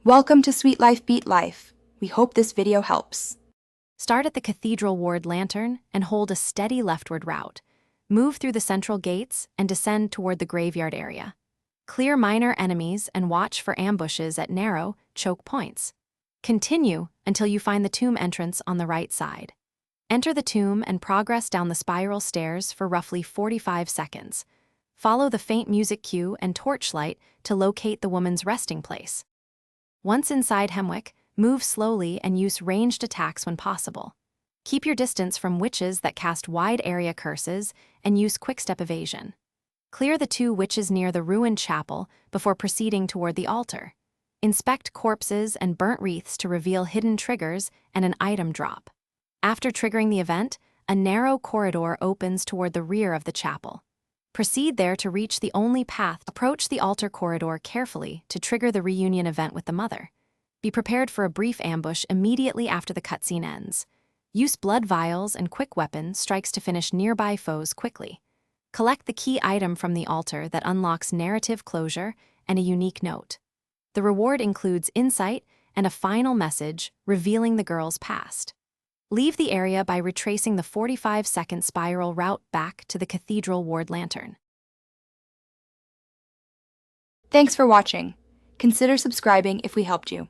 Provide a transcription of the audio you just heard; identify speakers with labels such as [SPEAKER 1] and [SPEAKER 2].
[SPEAKER 1] Welcome to Sweet Life Beat Life. We hope this video helps.
[SPEAKER 2] Start at the Cathedral Ward Lantern and hold a steady leftward route. Move through the central gates and descend toward the graveyard area. Clear minor enemies and watch for ambushes at narrow, choke points. Continue until you find the tomb entrance on the right side. Enter the tomb and progress down the spiral stairs for roughly 45 seconds. Follow the faint music cue and torchlight to locate the woman's resting place. Once inside Hemwick, move slowly and use ranged attacks when possible. Keep your distance from witches that cast wide-area curses and use quick-step evasion. Clear the 2 witches near the ruined chapel before proceeding toward the altar. Inspect corpses and burnt wreaths to reveal hidden triggers and an item drop. After triggering the event, a narrow corridor opens toward the rear of the chapel. Proceed there to reach the only path. Approach the altar corridor carefully to trigger the reunion event with the mother. Be prepared for a brief ambush immediately after the cutscene ends. Use blood vials and quick weapon strikes to finish nearby foes quickly. Collect the key item from the altar that unlocks narrative closure and a unique note. The reward includes insight and a final message revealing the girl's past. Leave the area by retracing the 45-second spiral route back to the Cathedral Ward Lantern.
[SPEAKER 1] Thanks for watching. Consider subscribing if we helped you.